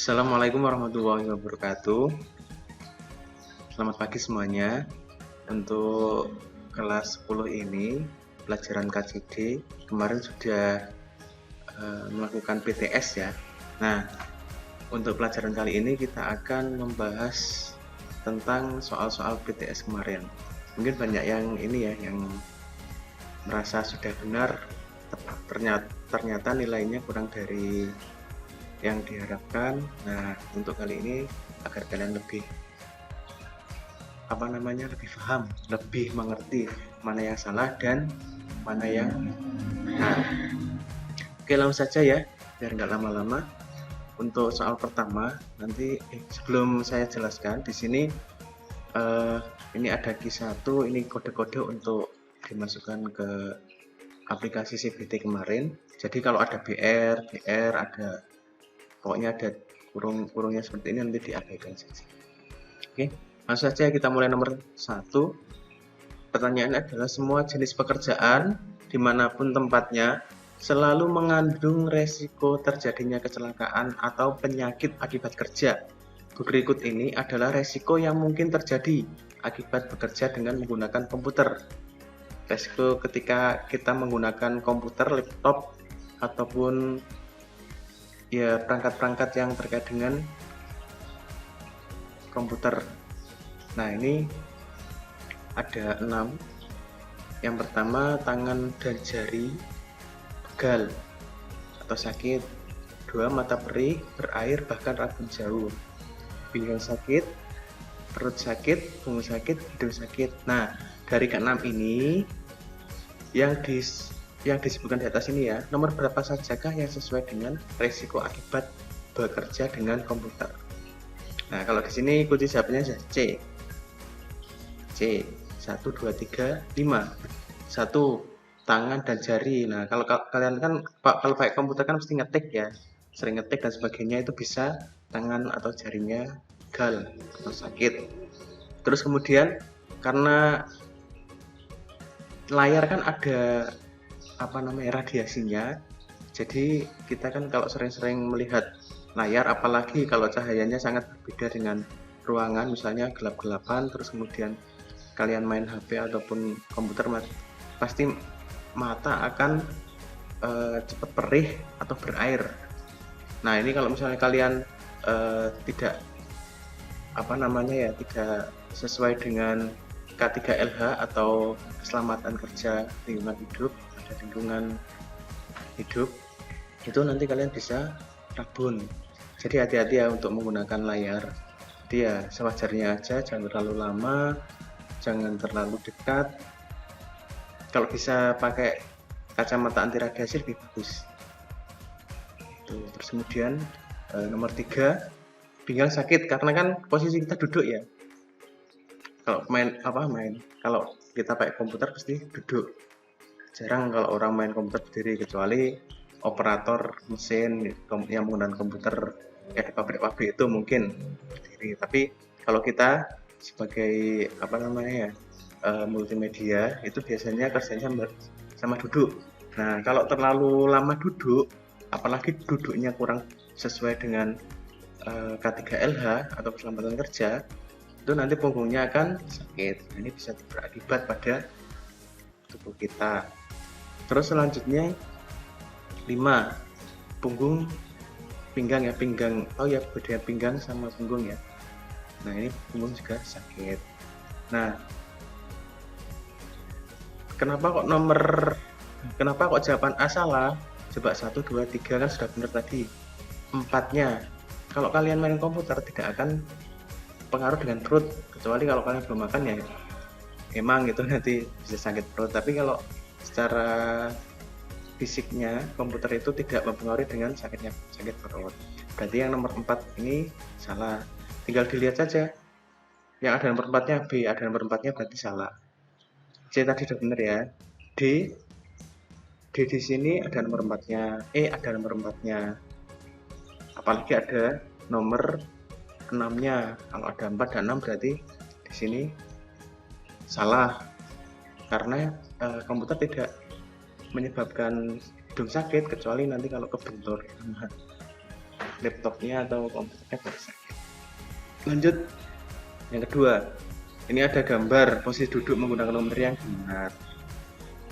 Assalamualaikum warahmatullahi wabarakatuh. Selamat pagi semuanya. Untuk kelas 10 ini pelajaran KCD kemarin sudah melakukan PTS ya. Nah, untuk pelajaran kali ini kita akan membahas tentang soal-soal PTS kemarin. Mungkin banyak yang ini ya, yang merasa sudah benar, ternyata nilainya kurang dari yang diharapkan. Nah, untuk kali ini agar kalian lebih lebih paham, lebih mengerti mana yang salah dan mana yang benar. Oke, langsung saja ya, biar nggak lama-lama. Untuk soal pertama, nanti sebelum saya jelaskan di sini ini ada Q1, ini kode-kode untuk dimasukkan ke aplikasi CBT kemarin. Jadi kalau ada BR ada, pokoknya ada kurung-kurungnya seperti ini, nanti diabaikan saja. Oke, langsung saja kita mulai. Nomor 1, pertanyaan adalah semua jenis pekerjaan dimanapun tempatnya selalu mengandung resiko terjadinya kecelakaan atau penyakit akibat kerja. Berikut ini adalah resiko yang mungkin terjadi akibat bekerja dengan menggunakan komputer. Resiko ketika kita menggunakan komputer, laptop, ataupun ya perangkat-perangkat yang terkait dengan komputer. Nah, ini ada 6. Yang pertama, tangan dan jari pegal atau sakit. 2, mata perih, berair, bahkan rabun jauh. Pinggang sakit, perut sakit, punggung sakit, hidung sakit. Nah, dari ke-6 ini yang disebutkan di atas ini ya, nomor berapa sajakah yang sesuai dengan resiko akibat bekerja dengan komputer? Nah, kalau di sini kunci jawabannya C. 1, 2, 3, 5. 1, tangan dan jari. Nah, kalau kalian kan kalau pakai komputer kan mesti ngetik ya, sering ngetik dan sebagainya, itu bisa tangan atau jarinya pegal atau sakit. Terus kemudian karena layar kan ada radiasinya, jadi kita kan kalau sering-sering melihat layar, apalagi kalau cahayanya sangat berbeda dengan ruangan, misalnya gelap-gelapan, terus kemudian kalian main HP ataupun komputer, pasti mata akan cepat perih atau berair. Nah, ini kalau misalnya kalian tidak tidak sesuai dengan K3LH atau keselamatan kerja lingkungan hidup, ada lingkungan hidup, itu nanti kalian bisa rabun. Jadi hati-hati ya untuk menggunakan layar. Jadi ya sewajarnya aja, jangan terlalu lama, jangan terlalu dekat. Kalau bisa pakai kacamata anti radiasi lebih bagus. Terus kemudian nomor 3, pinggang sakit karena kan posisi kita duduk ya. Kalau kalau kita pakai komputer pasti duduk. Jarang kalau orang main komputer berdiri, kecuali operator mesin yang menggunakan komputer kayak di pabrik-pabrik itu mungkin berdiri. Tapi kalau kita sebagai multimedia itu biasanya kerjanya sama duduk. Nah, kalau terlalu lama duduk, apalagi duduknya kurang sesuai dengan K3LH atau keselamatan kerja, itu nanti punggungnya akan sakit. Ini bisa berakibat pada tubuh kita. Terus selanjutnya 5, pinggang ya, bedanya pinggang sama punggung ya. Nah, ini punggung juga sakit. Nah, kenapa kok jawaban A salah? Coba 1, 2, 3 kan sudah benar tadi. 4-nya, kalau kalian main komputer tidak akan pengaruh dengan perut, kecuali kalau kalian belum makan ya emang gitu nanti bisa sakit perut. Tapi kalau secara fisiknya komputer itu tidak mempengaruhi dengan sakit perut. Berarti yang nomor 4 ini salah. Tinggal dilihat saja, yang ada nomor 4-nya B, ada nomor 4-nya berarti salah. C tadi sudah benar ya. D di sini ada nomor 4-nya, E ada nomor 4-nya, apalagi ada nomor 6-nya. Kalau ada 4 dan 6 berarti di sini salah, karena komputer tidak menyebabkan hidung sakit kecuali nanti kalau kebentur. laptopnya atau komputernya baru sakit. Lanjut yang kedua, ini ada gambar posisi duduk menggunakan nomor yang benar.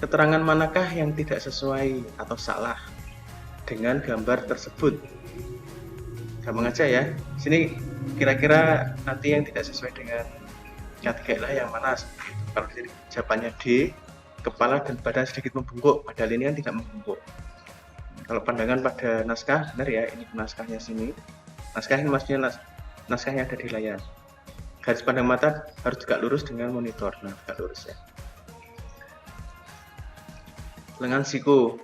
Keterangan manakah yang tidak sesuai atau salah dengan gambar tersebut? Gampang aja ya. Sini kira-kira nanti yang tidak sesuai dengan ketiga yang mana? Kalau jawabannya D, kepala dan badan sedikit membungkuk, padahal ini kan tidak membungkuk. Kalau pandangan pada naskah, benar ya, ini naskahnya sini. Naskah ini maksudnya naskah yang ada di layar. Garis pandang mata harus tegak lurus dengan monitor. Nah, tegak lurus ya. Lengan siku,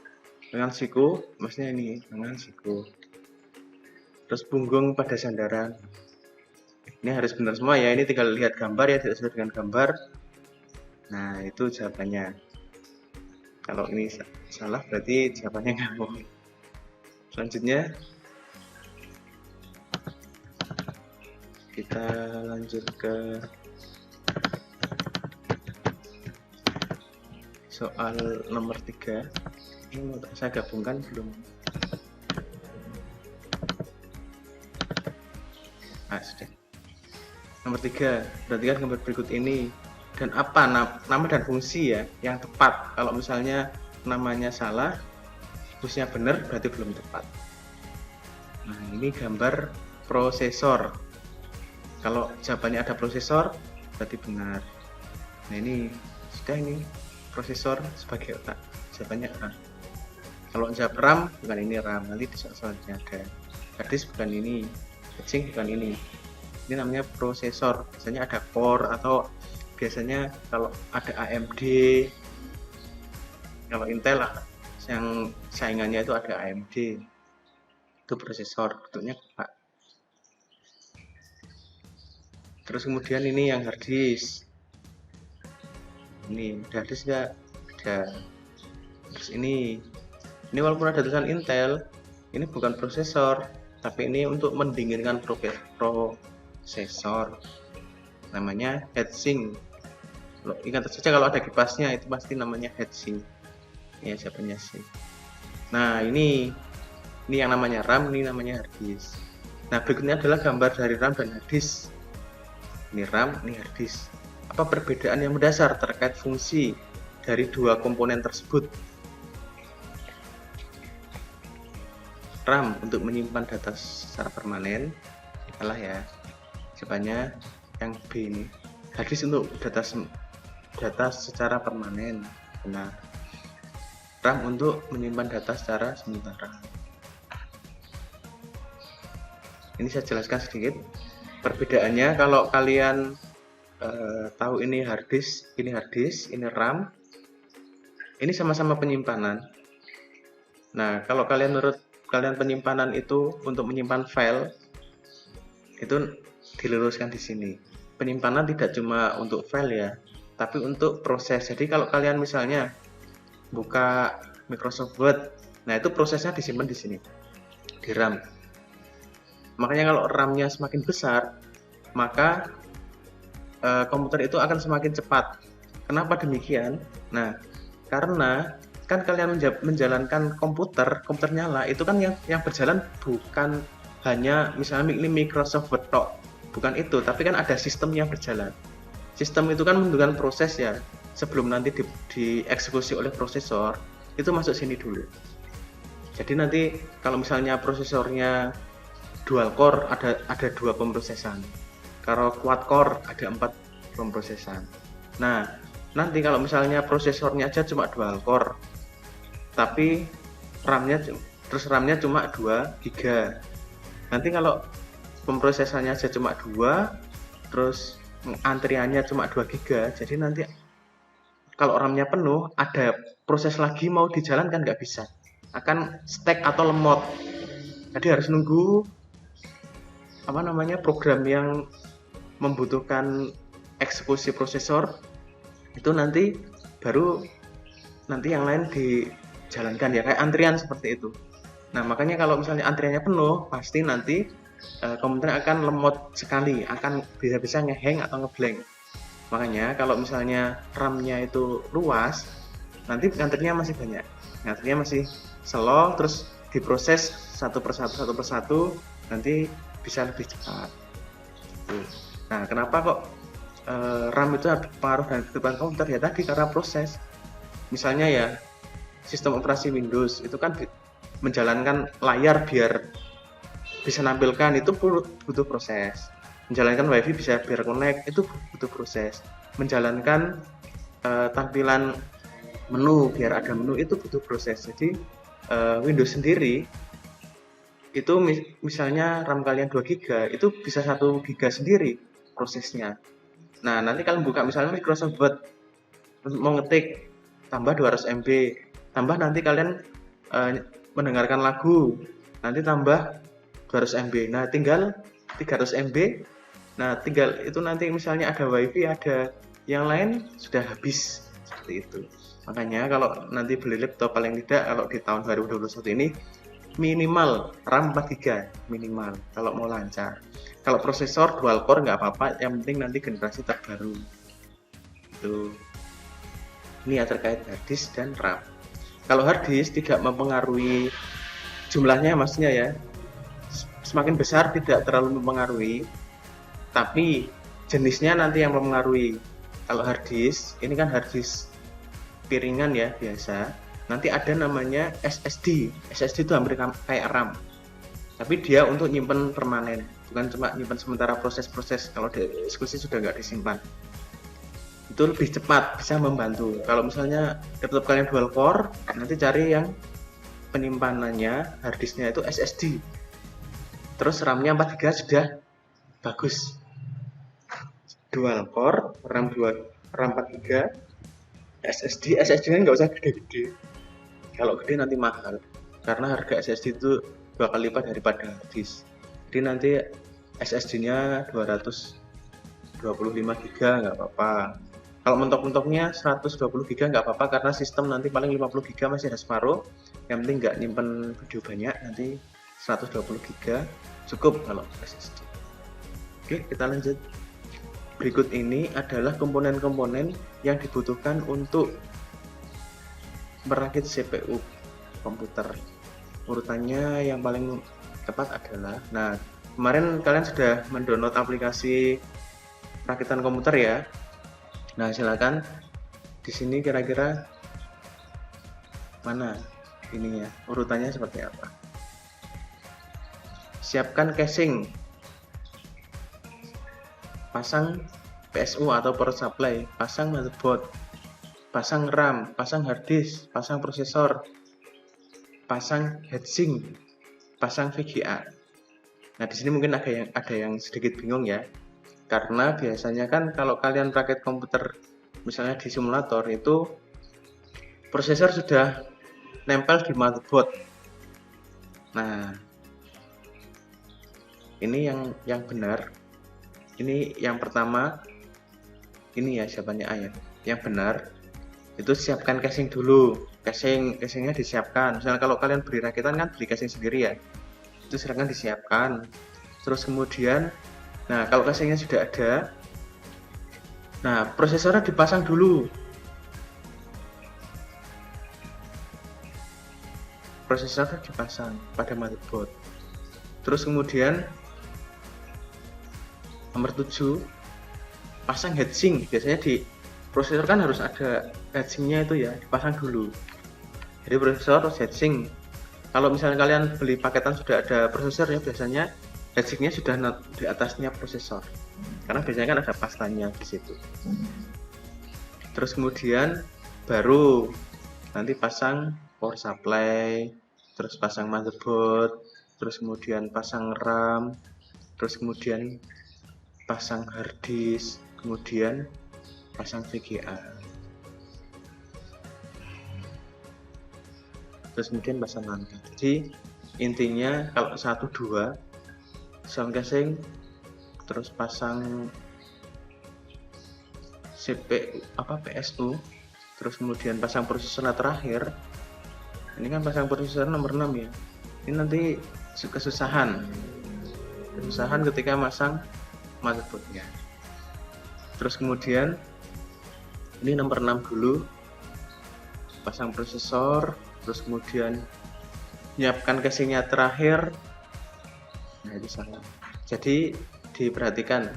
maksudnya ini lengan siku. Terus punggung pada sandaran. Ini harus benar semua ya. Ini tinggal lihat gambar ya, tidak sesuai dengan gambar. Nah, itu jawabannya. Kalau ini salah berarti jawabannya ngawur. Selanjutnya kita lanjut ke soal nomor 3. Ini saya gabungkan belum. Sudah. Nomor 3, perhatikan gambar berikut ini dan apa nama dan fungsi ya yang tepat. Kalau misalnya namanya salah, fungsinya benar berarti belum tepat. Nah, ini gambar prosesor. Kalau jawabannya ada prosesor berarti benar. Nah, ini sudah, ini prosesor sebagai otak, jawabannya A. Kalau jawab RAM bukan ini RAM, nanti di soalnya ada. Hadis bukan ini, heatsink bukan ini. Ini namanya prosesor. Biasanya ada core atau biasanya kalau ada AMD, kalau Intel yang saingannya itu ada AMD. Itu prosesor, bentuknya kotak. Terus kemudian ini yang hard disk. Ini hard disk enggak ada. Terus ini walaupun ada tulisan Intel, ini bukan prosesor, tapi ini untuk mendinginkan prosesor. Namanya heatsink. Ingat saja kalau ada kipasnya itu pasti namanya heatsink. Ya, jawabannya sih. Nah, ini yang namanya RAM, ini namanya hard disk. Nah, berikutnya adalah gambar dari RAM dan hard disk. Ini RAM, ini hard disk. Apa perbedaan yang mendasar terkait fungsi dari dua komponen tersebut? RAM untuk menyimpan data secara permanen, salah ya. Jawabannya yang B ini. Hard disk untuk data secara permanen, benar. RAM untuk menyimpan data secara sementara. Ini saya jelaskan sedikit perbedaannya. Kalau kalian tahu ini hard disk, ini RAM, ini sama-sama penyimpanan. Nah, kalau menurut kalian penyimpanan itu untuk menyimpan file itu diluruskan di sini. Penyimpanan tidak cuma untuk file ya, tapi untuk proses. Jadi kalau kalian misalnya buka Microsoft Word, nah itu prosesnya disimpan di sini, di RAM. Makanya kalau RAM-nya semakin besar, maka komputer itu akan semakin cepat. Kenapa demikian? Nah, karena kan kalian menjalankan komputer nyala, itu kan yang berjalan bukan hanya misalnya ini Microsoft Word, bukan itu, tapi kan ada sistem yang berjalan. Sistem itu kan menentukan proses ya, sebelum nanti dieksekusi oleh prosesor, itu masuk sini dulu. Jadi nanti kalau misalnya prosesornya dual core ada 2 pemrosesan. Kalau quad core ada 4 pemrosesan. Nah, nanti kalau misalnya prosesornya aja cuma dual core, tapi RAM-nya cuma 2 GB. Nanti kalau pemrosesannya aja cuma 2, terus antriannya cuma 2 GB, jadi nanti kalau RAM-nya penuh, ada proses lagi mau dijalankan nggak bisa, akan stuck atau lemot. Jadi harus nunggu program yang membutuhkan eksekusi prosesor itu nanti baru yang lain dijalankan ya, kayak antrian seperti itu. Nah, makanya kalau misalnya antriannya penuh, pasti nanti komputer akan lemot sekali, akan bisa ngehang atau ngeblank. Makanya kalau misalnya RAM-nya itu luas, nanti antriannya masih banyak, antriannya masih slow, terus diproses satu persatu nanti bisa lebih cepat. Nah, kenapa kok RAM itu berpengaruh dengan kehidupan komputer? Ya tadi karena proses. Misalnya ya, sistem operasi Windows itu kan menjalankan layar biar bisa nampilkan, itu butuh proses. Menjalankan WiFi bisa biar connect, itu butuh proses. Menjalankan tampilan menu biar ada menu, itu butuh proses. Jadi Windows sendiri itu misalnya RAM kalian 2 GB, itu bisa 1 GB sendiri prosesnya. Nah, nanti kalian buka misalnya Microsoft Word, mau ngetik tambah 200 MB, tambah nanti kalian mendengarkan lagu, nanti tambah 200 MB. Nah, tinggal 300 MB. Nah, tinggal itu nanti misalnya ada WiFi, ada yang lain sudah habis seperti itu. Makanya kalau nanti beli laptop, paling tidak kalau di tahun 2021 ini minimal RAM 4 GB minimal kalau mau lancar. Kalau prosesor dual core nggak apa-apa, yang penting nanti generasi terbaru. Itu. Ini ya terkait hard disk dan RAM. Kalau hard disk tidak mempengaruhi jumlahnya, maksudnya ya, semakin besar tidak terlalu mempengaruhi, tapi jenisnya nanti yang mempengaruhi. Kalau hard disk, ini kan hard disk piringan ya biasa. Nanti ada namanya SSD. SSD itu hampir kayak RAM, tapi dia untuk nyimpen permanen, bukan cuma nyimpen sementara proses-proses. Kalau di eksekusi sudah nggak disimpan, itu lebih cepat, bisa membantu. Kalau misalnya laptop kalian dual core, nanti cari yang penyimpanannya harddisknya itu SSD, terus RAM-nya 4 GB sudah bagus. Dual core, RAM 4 GB, SSD kan nggak usah gede-gede. Kalau gede nanti mahal, karena harga SSD itu 2 kali lipat daripada harddisk. Jadi nanti SSD-nya 225 GB nggak apa-apa. Kalau mentok-mentoknya 120 GB nggak apa-apa, karena sistem nanti paling 50 GB masih ada separuh. Yang penting nggak nyimpen video banyak, nanti 120 GB cukup kalau SSD. Oke, kita lanjut. Berikut ini adalah komponen-komponen yang dibutuhkan untuk merakit CPU komputer. Urutannya yang paling tepat adalah, nah kemarin kalian sudah mendownload aplikasi rakitan komputer ya. Nah, silakan di sini kira-kira mana ininya, urutannya seperti apa. Siapkan casing, pasang PSU atau power supply, pasang motherboard, pasang RAM, pasang hard disk, pasang prosesor, pasang heatsink, pasang VGA. Nah, di sini mungkin ada yang sedikit bingung ya, karena biasanya kan kalau kalian rakit komputer misalnya di simulator itu prosesor sudah nempel di motherboard. Nah, ini yang benar. Ini yang pertama, ini ya jawabannya A ya. Yang benar itu siapkan casing dulu. Casingnya disiapkan. Misalnya kalau kalian beli rakitan kan beli casing sendiri ya, itu silakan disiapkan. Terus kemudian, nah kalau casingnya sudah ada, nah prosesornya dipasang dulu. Prosesornya dipasang pada motherboard. Terus kemudian nomor 7, pasang heatsink. Biasanya di prosesor kan harus ada heatsinknya itu ya, dipasang dulu. Jadi prosesor terus heatsink. Kalau misalnya kalian beli paketan sudah ada prosesor ya, biasanya heatsinknya sudah di atasnya prosesor, karena biasanya kan ada pastanya di situ. Terus kemudian baru nanti pasang power supply, terus pasang motherboard, terus kemudian pasang RAM, terus kemudian pasang hard disk, kemudian pasang VGA, terus kemudian pasang lampu. Jadi intinya kalau 1-2 sound casing, terus pasang CPU PSU, terus kemudian pasang prosesor terakhir. Ini kan pasang prosesor nomor 6 ya. Ini nanti kesusahan ketika masang motherboardnya. Terus kemudian ini nomor 6 dulu, pasang prosesor, terus kemudian nyiapkan casingnya terakhir. Nah, Nah, itu salah. Jadi diperhatikan,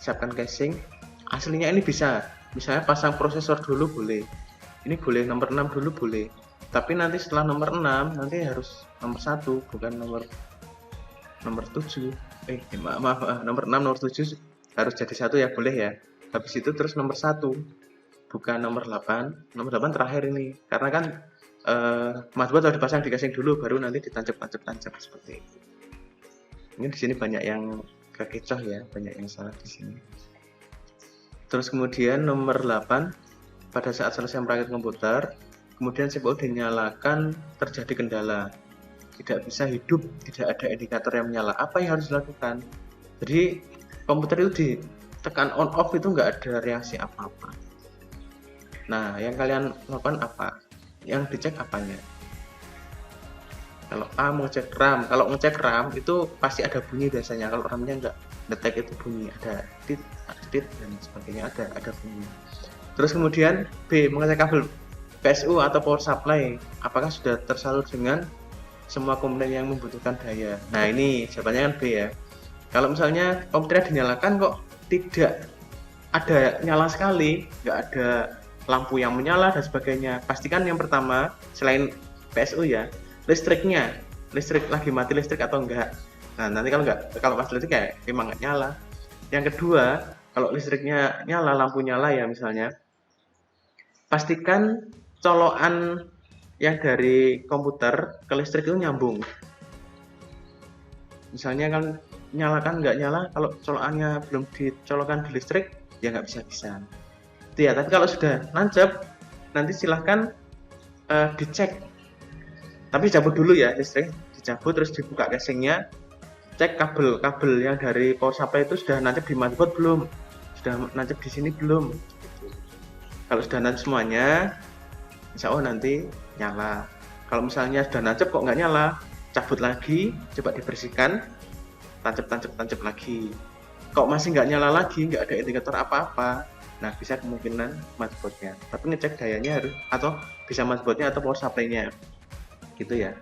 siapkan casing. Aslinya ini bisa, misalnya pasang prosesor dulu boleh, ini boleh nomor 6 dulu boleh, tapi nanti setelah nomor 6 nanti harus nomor 1, bukan nomor 7. Maaf, nomor 6 nomor 7 harus jadi 1 ya, boleh ya. Habis itu terus nomor 1, bukan nomor 8. Nomor 8 terakhir ini, karena kan motherboard harus dipasang di casing dulu, baru nanti ditancap seperti itu. Ini di sini banyak yang kekecoh ya, banyak yang salah di sini. Terus kemudian nomor 8, pada saat selesai merakit komputer, kemudian CPU dinyalakan, terjadi kendala, tidak bisa hidup, tidak ada indikator yang menyala. Apa yang harus dilakukan? Jadi komputer itu ditekan on off itu nggak ada reaksi apa-apa. Nah, yang kalian lakukan apa? Yang dicek apanya? Kalau A mengecek RAM, kalau ngecek RAM itu pasti ada bunyi biasanya. Kalau RAM-nya nggak detect itu bunyi, ada tit dan sebagainya, ada bunyi. Terus kemudian B, mengecek kabel PSU atau power supply, apakah sudah tersalur dengan semua komponen yang membutuhkan daya. Nah, ini jawabannya kan B ya. Kalau misalnya komputernya dinyalakan kok tidak ada nyala sekali, nggak ada lampu yang menyala dan sebagainya, pastikan yang pertama selain PSU ya, listrik lagi mati listrik atau enggak. Nah, nanti kalau mati listrik kayak emang nggak nyala. Yang kedua, kalau listriknya nyala, lampu nyala ya misalnya, pastikan colokan yang dari komputer ke listrik itu nyambung. Misalnya kan nyalakan nggak nyala, kalau colokannya belum dicolokkan di listrik ya nggak bisa. Itu ya. Tapi kalau sudah nancep, nanti silahkan dicek. Tapi cabut dulu ya listrik, dicabut terus dibuka casingnya, cek kabel yang dari power supply itu sudah nancep di motherboard belum, sudah nancep di sini belum. Kalau sudah nancep semuanya, insya Allah nanti nyala. Kalau misalnya sudah nancep kok nggak nyala, cabut lagi, coba dibersihkan, tancap lagi. Kok masih nggak nyala lagi, nggak ada indikator apa-apa, nah bisa kemungkinan motherboardnya. Tapi ngecek dayanya harus, atau bisa motherboardnya atau power supply-nya, gitu ya.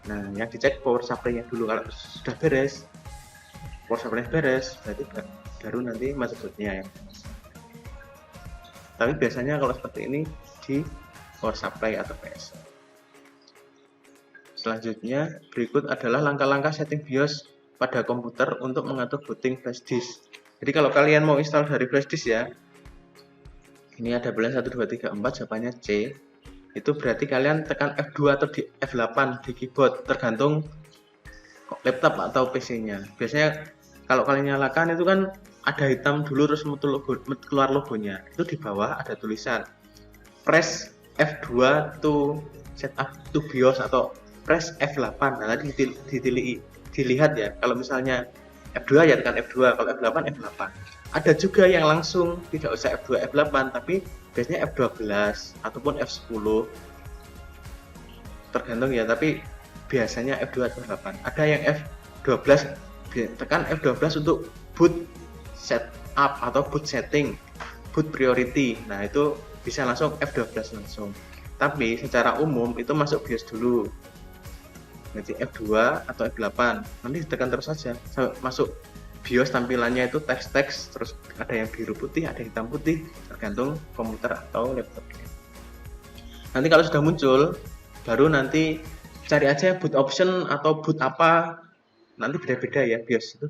Nah, yang dicek power supply-nya dulu. Kalau sudah beres, power supply beres, berarti baru nanti motherboard-nya ya. Tapi biasanya kalau seperti ini di power supply atau PS. Selanjutnya, berikut adalah langkah-langkah setting BIOS pada komputer untuk mengatur booting flash disk. Jadi kalau kalian mau install dari flash disk ya, ini ada bulan 1, 2, 3, 4, jawabannya C. Itu berarti kalian tekan F2 atau di F8 di keyboard, tergantung laptop atau PC-nya. Biasanya kalau kalian nyalakan itu kan ada hitam dulu terus keluar logonya. Itu di bawah ada tulisan press F2 to set up to BIOS atau press F8. Nah, tadi dilihat ya. Kalau misalnya F2 ya tekan F2, kalau F8 F8. Ada juga yang langsung tidak usah F2 F8, tapi biasanya F12 ataupun F10, tergantung ya, tapi biasanya F2 atau F8. Ada yang F12, tekan F12 untuk boot setup atau boot setting, boot priority. Nah, itu bisa langsung F12 langsung. Tapi secara umum itu masuk BIOS dulu. Jadi F2 atau F8, nanti tekan terus saja sampai masuk BIOS. Tampilannya itu teks, terus ada yang biru putih, ada hitam putih, tergantung komputer atau laptopnya. Nanti kalau sudah muncul, baru nanti cari aja boot option atau boot apa, nanti beda-beda ya BIOS itu,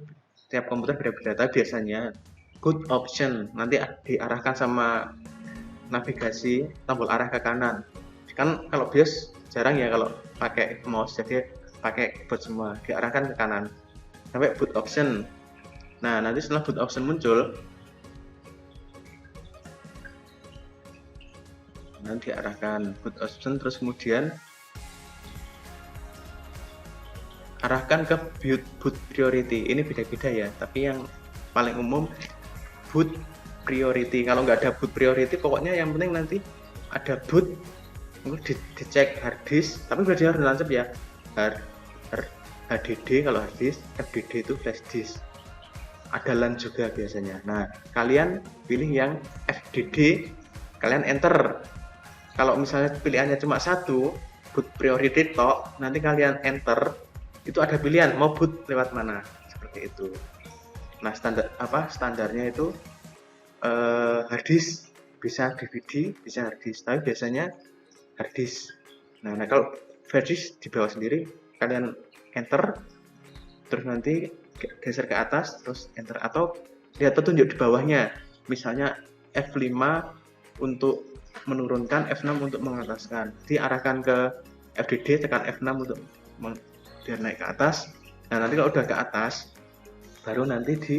tiap komputer beda-beda. Tapi biasanya boot option nanti diarahkan sama navigasi tombol arah ke kanan. Kan kalau BIOS jarang ya kalau pakai mouse, jadi pakai keyboard semua, diarahkan ke kanan sampai boot option. Nah, nanti setelah boot option muncul, nanti diarahkan boot option, terus kemudian arahkan ke boot priority. Ini beda-beda ya, tapi yang paling umum boot priority. Kalau nggak ada boot priority, pokoknya yang penting nanti ada boot, dicek hard disk, tapi berarti harus lancep ya, HDD kalau hard disk, FDD itu flash disk, ada LAN juga biasanya. Nah, kalian pilih yang FDD, kalian enter. Kalau misalnya pilihannya cuma satu, boot priority tok, nanti kalian enter, itu ada pilihan mau boot lewat mana, seperti itu. Nah, standarnya itu hard disk, bisa DVD, bisa hard disk, tapi biasanya hard disk. Nah, kalau hard disk di bawah sendiri, kalian enter, terus nanti geser ke atas, terus enter, atau lihat petunjuk di bawahnya, misalnya F5 untuk menurunkan, F6 untuk mengataskan, diarahkan ke FDD, tekan F6 untuk biar naik ke atas. Nah, nanti kalau udah ke atas, baru nanti di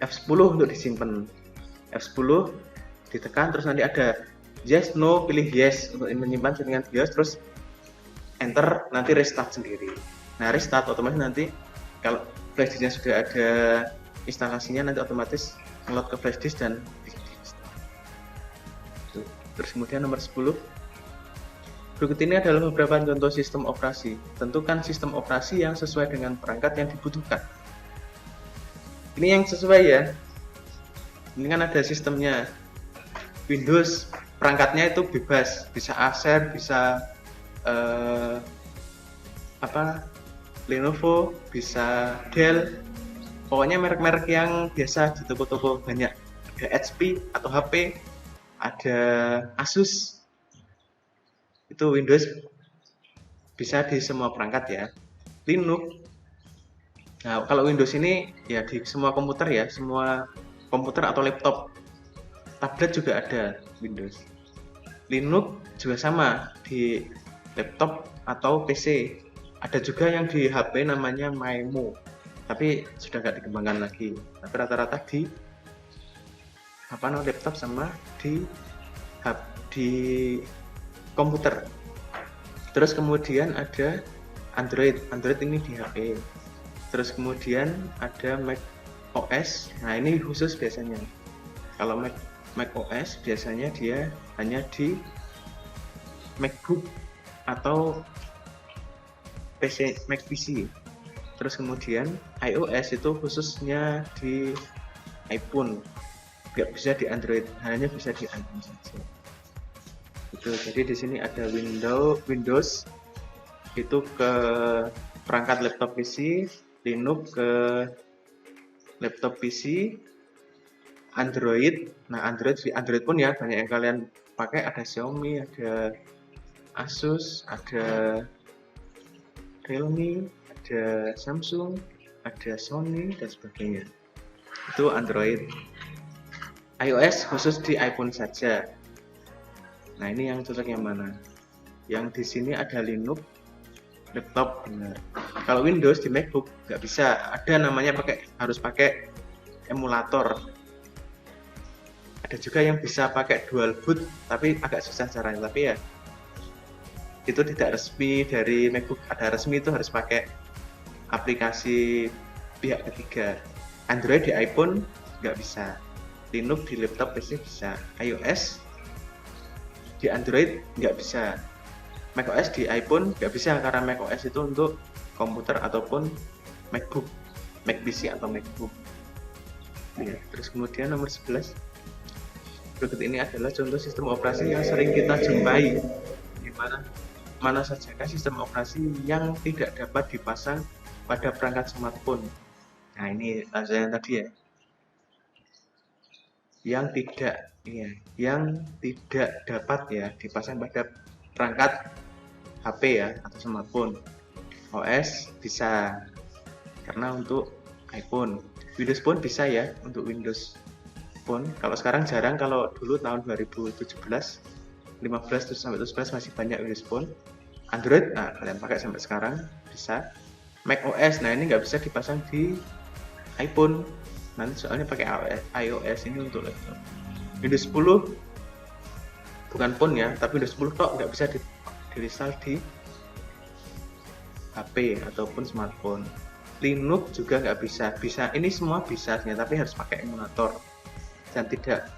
F10 untuk disimpan. F10 ditekan, terus nanti ada yes, no, pilih yes untuk menyimpan settingan BIOS, terus enter, nanti restart sendiri. Nah, restart otomatis nanti kalau flash disknya sudah ada instalasinya, nanti otomatis ngeload ke flash disk dan terus kemudian nomor 10. Berikut ini adalah beberapa contoh sistem operasi. Tentukan sistem operasi yang sesuai dengan perangkat yang dibutuhkan. Ini yang sesuai ya. Ini kan ada sistemnya. Windows perangkatnya itu bebas, bisa Acer, bisa Lenovo, bisa Dell. Pokoknya merek-merek yang biasa di toko-toko banyak. Ada HP atau HP, ada Asus. Itu Windows bisa di semua perangkat ya. Linux. Nah, kalau Windows ini ya di semua komputer ya, semua komputer atau laptop. Tablet juga ada Windows. Linux juga sama di laptop atau PC. Ada juga yang di HP namanya Maemo, tapi sudah nggak dikembangkan lagi. Tapi rata-rata di laptop sama di komputer. Terus kemudian ada Android ini di HP. Terus kemudian ada Mac OS. Nah, ini khusus biasanya. Kalau Mac OS biasanya dia hanya di MacBook atau Mac PC. Terus kemudian iOS itu khususnya di iPhone, nggak bisa di Android, hanya bisa di iPhone saja. Itu jadi di sini ada Windows itu ke perangkat laptop PC, Linux ke laptop PC, Android. Nah, Android pun ya banyak yang kalian pakai, ada Xiaomi, ada Asus, ada Realme, ada Samsung, ada Sony dan sebagainya. Itu Android. iOS khusus di iPhone saja. Nah, ini yang cocok yang mana? Yang di sini ada Linux, laptop benar. Kalau Windows di MacBook nggak bisa. Ada namanya harus pakai emulator. Ada juga yang bisa pakai dual boot, tapi agak susah caranya. Tapi ya itu tidak resmi dari MacBook. Ada resmi itu harus pakai aplikasi pihak ketiga. Android di iPhone nggak bisa. Linux di laptop PC bisa. iOS di Android nggak bisa. macOS di iPhone nggak bisa karena macOS itu untuk komputer ataupun MacBook, Mac PC atau MacBook. Ya, terus kemudian nomor 11. Berikut ini adalah contoh sistem operasi yang sering kita jumpai. Di mana sajakah sistem operasi yang tidak dapat dipasang pada perangkat smartphone. Nah, ini yang tadi ya. Yang tidak dapat ya dipasang pada perangkat HP ya atau smartphone. OS bisa karena untuk iPhone. Windows Phone bisa ya untuk Windows Phone. Kalau sekarang jarang, kalau dulu tahun 2017, 15 terus sampai 17 masih banyak Windows Phone. Android, nah kalian pakai sampai sekarang bisa. Mac OS, nah ini nggak bisa dipasang di iPhone. Nanti soalnya pakai iOS ini untuk laptop. Windows 10 bukan phone ya, tapi Windows 10 kok nggak bisa di-install di HP ataupun smartphone. Linux juga nggak bisa. Ini semua bisa, tapi harus pakai emulator dan tidak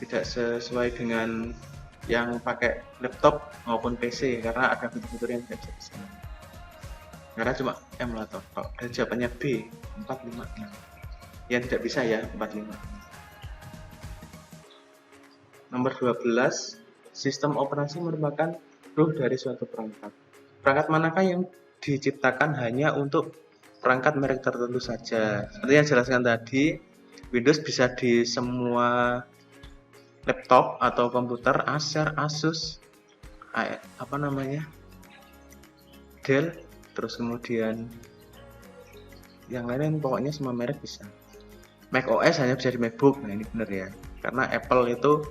tidak sesuai dengan yang pakai laptop maupun PC karena ada fitur-fitur yang tidak bisa. Karena cuma emulator. Dan jawabannya B, 456. Yang tidak bisa ya 45. Nomor 12, sistem operasi merupakan ruh dari suatu perangkat. perangkat manakah yang diciptakan hanya untuk perangkat merek tertentu saja. Seperti yang jelaskan tadi, Windows bisa di semua laptop atau komputer, Acer, Asus, Dell, terus kemudian yang lain pokoknya semua merek bisa. Mac OS hanya bisa di MacBook. Nah ini benar ya, karena Apple itu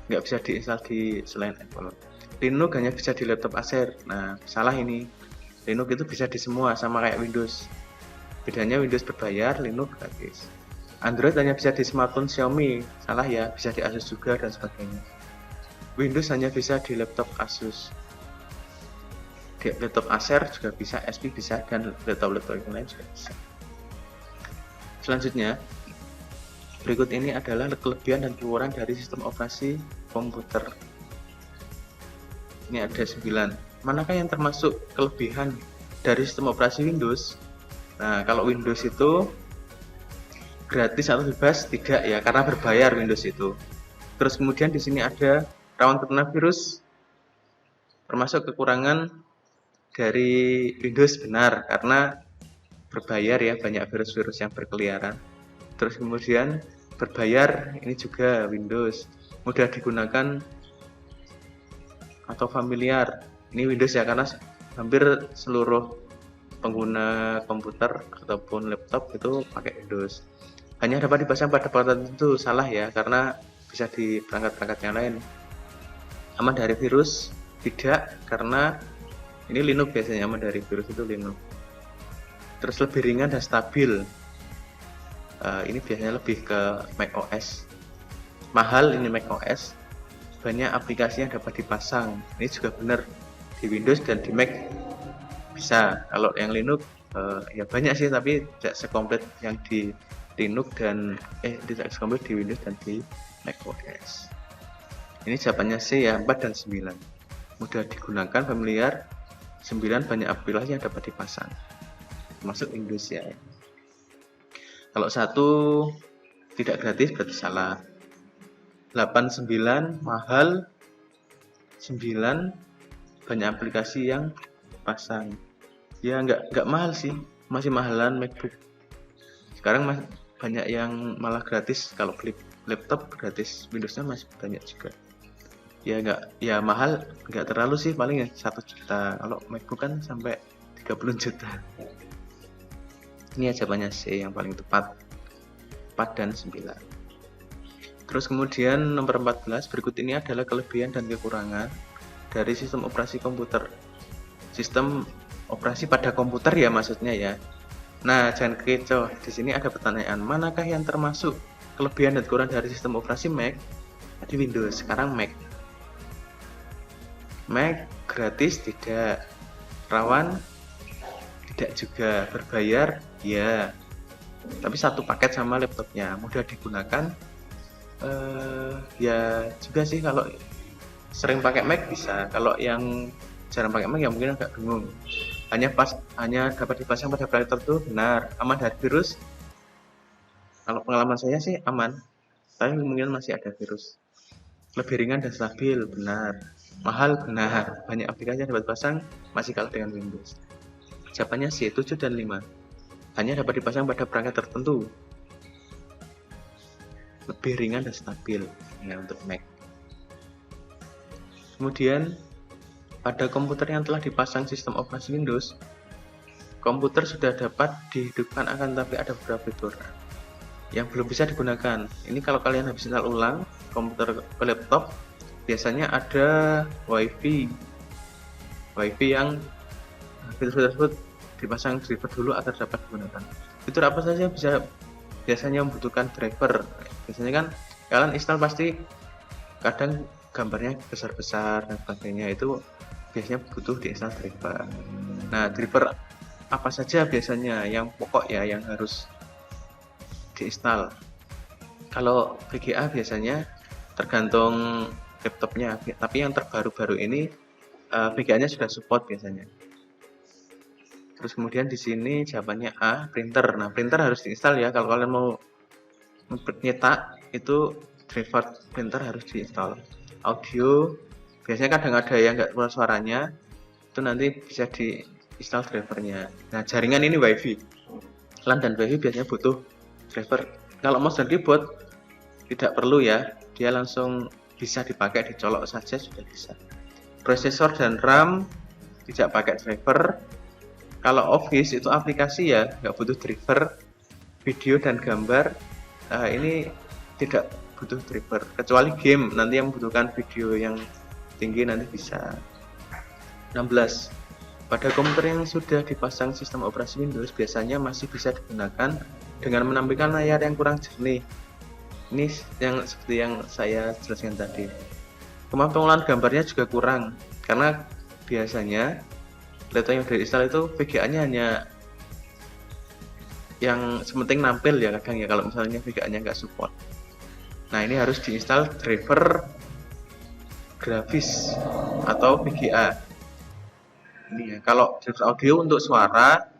nggak bisa diinstal di selain Apple. Linux hanya bisa di laptop Acer. Nah salah ini, Linux itu bisa di semua, sama kayak Windows. Bedanya Windows berbayar, Linux gratis. Android hanya bisa di smartphone Xiaomi. Salah ya, bisa di Asus juga dan sebagainya. Windows hanya bisa di laptop Asus. Di laptop Acer juga bisa, SP bisa, dan laptop-laptop yang lain juga bisa. Selanjutnya, berikut ini adalah kelebihan dan kekurangan dari sistem operasi komputer. Ini ada 9. Manakah yang termasuk kelebihan dari sistem operasi Windows? Nah, kalau Windows itu gratis atau bebas, tidak ya, karena berbayar Windows itu. Terus kemudian di sini ada rawan terkena virus, termasuk kekurangan dari Windows, benar, karena berbayar ya, banyak virus-virus yang berkeliaran. Terus kemudian berbayar, ini juga Windows, mudah digunakan atau familiar. Ini Windows ya, karena hampir seluruh pengguna komputer ataupun laptop itu pakai Windows. Hanya dapat dipasang pada perangkat tertentu, salah ya, karena bisa di perangkat-perangkat yang lain. Aman dari virus? Tidak, karena ini Linux biasanya, aman dari virus itu Linux. Terus lebih ringan dan stabil. Ini biasanya lebih ke Mac OS. Mahal ini Mac OS. Banyak aplikasi yang dapat dipasang. Ini juga benar di Windows dan di Mac bisa. Kalau yang Linux ya banyak sih, tapi tidak sekomplit yang di Linux dan tidak sekomplit di Windows dan di Mac OS. Ini jawabannya C ya, 4 dan 9. Mudah digunakan, familiar. 9, banyak aplikasi yang dapat dipasang, termasuk Windows ya. Kalau 1 tidak gratis berarti salah. 8, 9 mahal. 9 banyak aplikasi yang pasang. Ya nggak mahal sih, masih mahalan MacBook. Sekarang banyak yang malah gratis. Kalau beli laptop gratis, Windowsnya masih banyak juga. Ya nggak, ya mahal nggak terlalu sih, paling ya 1 juta. Kalau MacBook kan sampai 30 juta. Ini jawabannya C yang paling tepat, 4 dan 9. Terus kemudian nomor 14, berikut ini adalah kelebihan dan kekurangan dari sistem operasi komputer. Sistem operasi pada komputer ya maksudnya ya. Nah, jangan kecoh. Di sini ada pertanyaan, manakah yang termasuk kelebihan dan kekurangan dari sistem operasi Mac? Tadi Windows, sekarang Mac. Mac gratis tidak, rawan tidak juga, berbayar ya, tapi satu paket sama laptopnya, mudah digunakan. Ya juga sih, kalau sering pakai Mac bisa, kalau yang jarang pakai Mac ya mungkin agak bingung. Hanya dapat dipasang pada perangkat tertentu, benar. Aman dari virus? Kalau pengalaman saya sih aman, tapi mungkin masih ada virus. Lebih ringan dan stabil, benar. Mahal, benar. Banyak aplikasi yang dapat dipasang, masih kalah dengan Windows. Jawabannya C, 7 dan 5. Hanya dapat dipasang pada perangkat tertentu. Lebih ringan dan stabil ya untuk Mac. Kemudian pada komputer yang telah dipasang sistem operasi Windows, komputer sudah dapat dihidupkan, akan tapi ada beberapa fitur yang belum bisa digunakan. Ini kalau kalian habis install ulang komputer ke laptop, biasanya ada WiFi yang fitur tersebut dipasang driver dulu agar dapat digunakan. Fitur apa saja biasanya membutuhkan driver. Biasanya kan kalian install pasti kadang gambarnya besar-besar dan sebagainya, itu biasanya butuh diinstal driver. Nah, driver apa saja biasanya yang pokok ya, yang harus diinstal? Kalau VGA biasanya tergantung laptopnya, tapi yang terbaru-baru ini VGA-nya sudah support biasanya. Terus kemudian di sini jawabannya A, printer. Nah, printer harus diinstal ya, kalau kalian mau nyetak itu driver printer harus diinstal. Audio biasanya kadang ada yang nggak keluar suaranya, itu nanti bisa diinstal drivernya. Nah, jaringan ini WiFi. LAN dan WiFi biasanya butuh driver. Kalau mouse dan keyboard tidak perlu ya, dia langsung bisa dipakai, dicolok saja sudah bisa. Prosesor dan RAM tidak pakai driver. Kalau Office itu aplikasi ya, nggak butuh driver. Video dan gambar ini tidak butuh driver, kecuali game nanti yang membutuhkan video yang tinggi nanti bisa. 16. Pada komputer yang sudah dipasang sistem operasi Windows biasanya masih bisa digunakan dengan menampilkan layar yang kurang jernih. Ini yang seperti yang saya jelaskan tadi. Kemampuan pengolahan gambarnya juga kurang karena biasanya laptop yang diinstal itu VGA-nya hanya yang sementing nampil ya kadang ya, kalau misalnya VGA-nya nggak support. Nah, ini harus diinstal driver grafis atau VGA. Ini ya, kalau driver audio untuk suara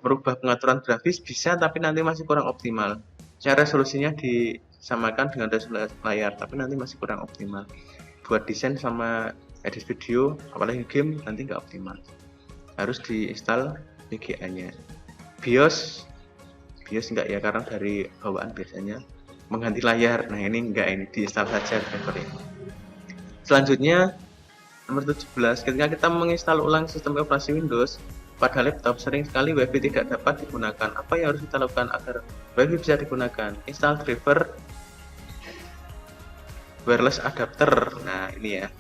merubah pengaturan grafis bisa, tapi nanti masih kurang optimal. Cara resolusinya disamakan dengan resolusi layar, tapi nanti masih kurang optimal. Buat desain sama edit video, apalagi game, nanti nggak optimal. Harus diinstal VGA-nya. BIOS enggak ya, karena dari bawaan biasanya mengganti layar. Nah, ini enggak, ini diinstal saja drivernya. Selanjutnya nomor 17, ketika kita menginstal ulang sistem operasi Windows pada laptop, sering sekali WiFi tidak dapat digunakan. Apa yang harus kita lakukan agar WiFi bisa digunakan? Install driver wireless adapter. Nah, ini ya.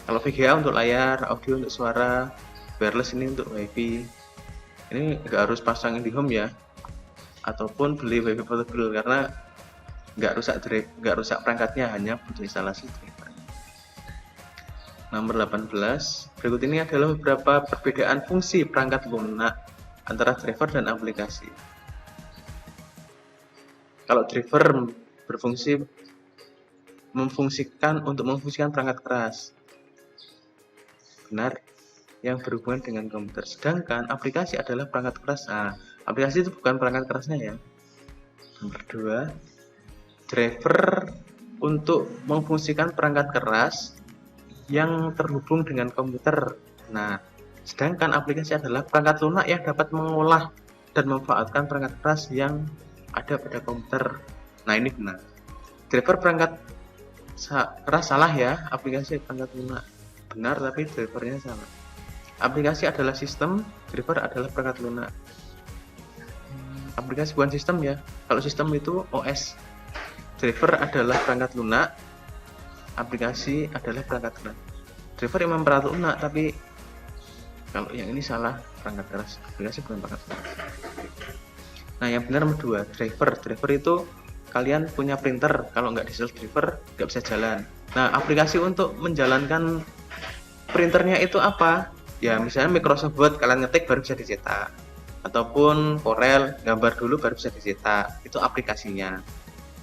Kalau VGA untuk layar, audio untuk suara, wireless ini untuk WiFi. Ini nggak harus pasang IndiHome ya, ataupun beli WiFi portable karena nggak rusak perangkatnya, hanya butuh instalasi driver. Nomor 18, berikut ini adalah beberapa perbedaan fungsi perangkat lunak antara driver dan aplikasi. Kalau driver memfungsikan perangkat keras, benar, yang berhubungan dengan komputer. Sedangkan aplikasi adalah perangkat keras. Nah, aplikasi itu bukan perangkat kerasnya ya. Nomor 2, driver untuk memfungsikan perangkat keras yang terhubung dengan komputer. Nah, sedangkan aplikasi adalah perangkat lunak yang dapat mengolah dan memanfaatkan perangkat keras yang ada pada komputer. Nah, ini benar. Driver perangkat keras salah ya, aplikasi perangkat lunak. Benar, tapi drivernya salah. Aplikasi adalah sistem, driver adalah perangkat lunak. Aplikasi bukan sistem ya. Kalau sistem itu OS. Driver adalah perangkat lunak, aplikasi adalah perangkat keras. Driver memang perangkat lunak, tapi kalau yang ini salah, perangkat keras. Aplikasi bukan perangkat keras. Nah, yang benar nomor 2, driver itu kalian punya printer, kalau nggak di-install driver nggak bisa jalan. Nah, aplikasi untuk menjalankan printernya itu apa? Ya, misalnya Microsoft Word kalian ngetik baru bisa dicetak, ataupun Corel gambar dulu baru bisa dicetak. Itu aplikasinya.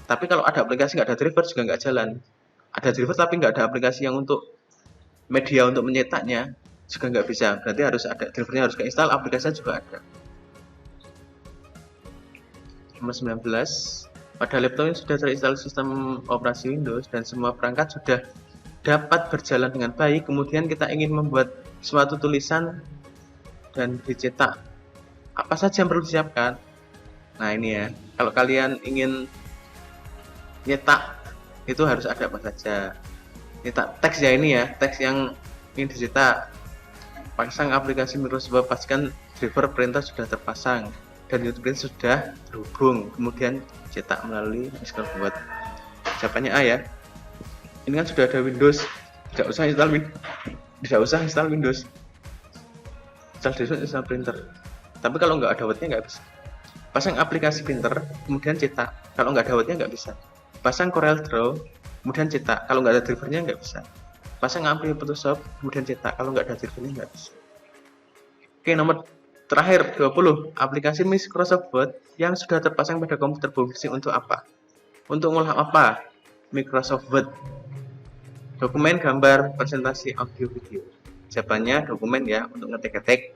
Tapi kalau ada aplikasi nggak ada driver juga nggak jalan. Ada driver tapi nggak ada aplikasi yang untuk media untuk mencetaknya juga nggak bisa. Berarti harus ada drivernya, harus keinstall, aplikasinya juga ada. Nomor 19, pada laptop yang sudah terinstall sistem operasi Windows dan semua perangkat sudah dapat berjalan dengan baik, kemudian kita ingin membuat suatu tulisan dan dicetak, apa saja yang perlu disiapkan? Nah, ini ya, kalau kalian ingin nyetak itu harus ada apa saja. Nyetak teks ya, ini ya, teks yang ingin dicetak. Pasang aplikasi Microsoft Word, pastikan driver printer sudah terpasang dan YouTube printer sudah terhubung, kemudian cetak melalui Microsoft Word. Jawabannya A ya. Ini kan sudah ada Windows, tidak usah install Windows. Install driver, install printer. Tapi kalau nggak ada Word-nya nggak bisa. Pasang aplikasi printer, kemudian cetak. Kalau nggak ada Word-nya nggak bisa. Pasang Corel Draw, kemudian cetak. Kalau nggak ada drivernya nggak bisa. Pasang aplikasi Photoshop, kemudian cetak. Kalau nggak ada drivernya nggak bisa. Oke, nomor terakhir 20, aplikasi Microsoft Word yang sudah terpasang pada komputer berfungsi untuk apa? Untuk ngolah apa? Microsoft Word. Dokumen, gambar, presentasi, audio, video. Jawabannya dokumen ya, untuk ngetik-ngetik.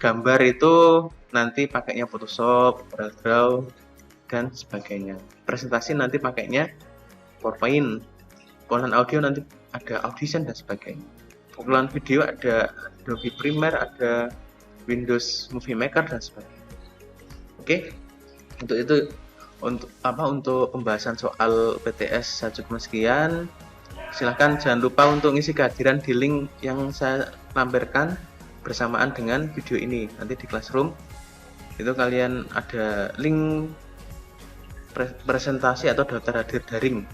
Gambar itu nanti pakainya Photoshop, Corel Draw, dan sebagainya. Presentasi nanti pakainya PowerPoint. Pengolahan audio nanti ada Audition dan sebagainya. pengelolaan video ada Adobe Premiere, ada Windows Movie Maker dan sebagainya. Oke, untuk pembahasan soal PTS saya cukup sekian. Silahkan jangan lupa untuk ngisi kehadiran di link yang saya lampirkan bersamaan dengan video ini. Nanti di Classroom itu kalian ada link presentasi atau daftar hadir daring.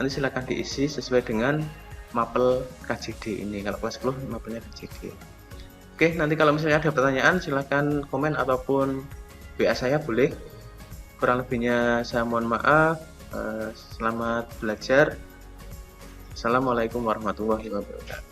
Nanti silahkan diisi sesuai dengan mapel KJD ini. Kalau kelas 10 mapelnya KJD. Oke, nanti kalau misalnya ada pertanyaan silahkan komen ataupun WA saya boleh. Kurang lebihnya saya mohon maaf. Selamat belajar. Assalamualaikum warahmatullahi wabarakatuh.